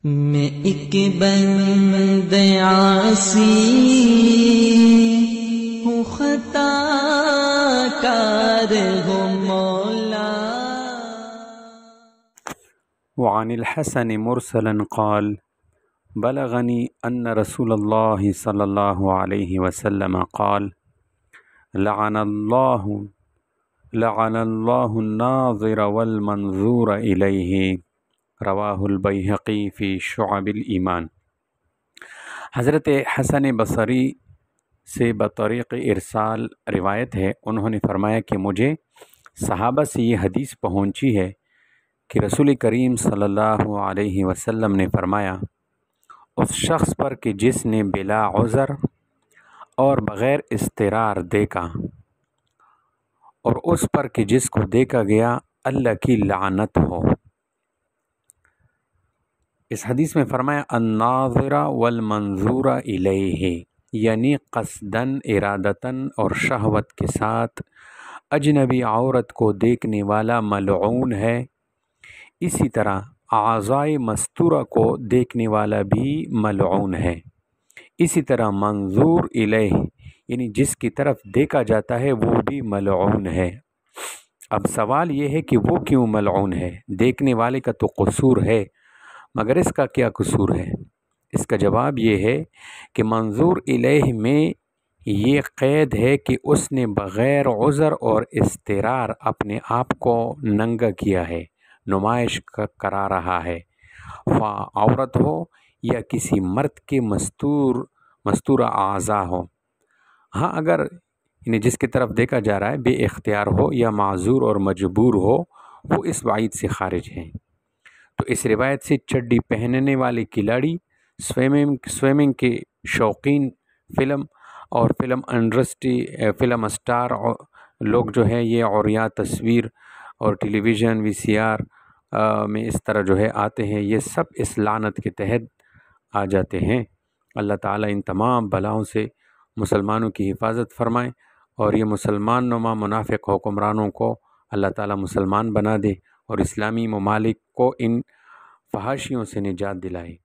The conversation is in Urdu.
میں ایک بند عاصی ہوں، خطا کار ہوں مولا۔ وعن الحسن مرسلا قال بلغني أن رسول الله صلى الله عليه وسلم قال لعن الله الناظر والمنظور إليه، رواہ البیہقی فی شعب الایمان۔ حضرت حسن بصری سے بطریق ارسال روایت ہے، انہوں نے فرمایا کہ مجھے صحابہ سے یہ حدیث پہنچی ہے کہ رسول کریم صلی اللہ علیہ وسلم نے فرمایا، اس شخص پر کہ جس نے بلا عذر اور بغیر اضطرار دیکھا، اور اس پر کہ جس کو دیکھا گیا، اللہ کی لعنت ہو۔ اس حدیث میں فرمایا الناظر والمنظور الیہ، یعنی قصداً، ارادتاً اور شہوت کے ساتھ اجنبی عورت کو دیکھنے والا ملعون ہے۔ اسی طرح اعضائے مستورہ کو دیکھنے والا بھی ملعون ہے۔ اسی طرح منظور الیہ، یعنی جس کی طرف دیکھا جاتا ہے وہ بھی ملعون ہے۔ اب سوال یہ ہے کہ وہ کیوں ملعون ہے؟ دیکھنے والے کا تو قصور ہے، مگر اس کا کیا قصور ہے؟ اس کا جواب یہ ہے کہ منظور الیہ میں یہ قید ہے کہ اس نے بغیر عذر اور اضطرار اپنے آپ کو ننگا کیا ہے، نمائش کرا رہا ہے، خواہ عورت ہو یا کسی مرد کے مستورہ اعضاء ہو۔ ہاں، اگر یعنی جس کی طرف دیکھا جا رہا ہے بے اختیار ہو یا معذور اور مجبور ہو، وہ اس وعید سے خارج ہیں۔ تو اس روایت سے چڈی پہننے والے کھلاڑی، سوئمنگ کے شوقین، فلم اور فلم انڈسٹری، فلم اسٹار لوگ جو ہے یہ عوریہ تصویر اور ٹیلی ویژن VCR میں اس طرح جو ہے آتے ہیں، یہ سب اس لعنت کے تحت آ جاتے ہیں۔ اللہ تعالیٰ ان تمام بلاؤں سے مسلمانوں کی حفاظت فرمائے، اور یہ مسلمان نما منافق حکمرانوں کو اللہ تعالیٰ مسلمان بنا دے، اور اسلامی ممالک کو ان فحاشیوں سے نجات دلائے۔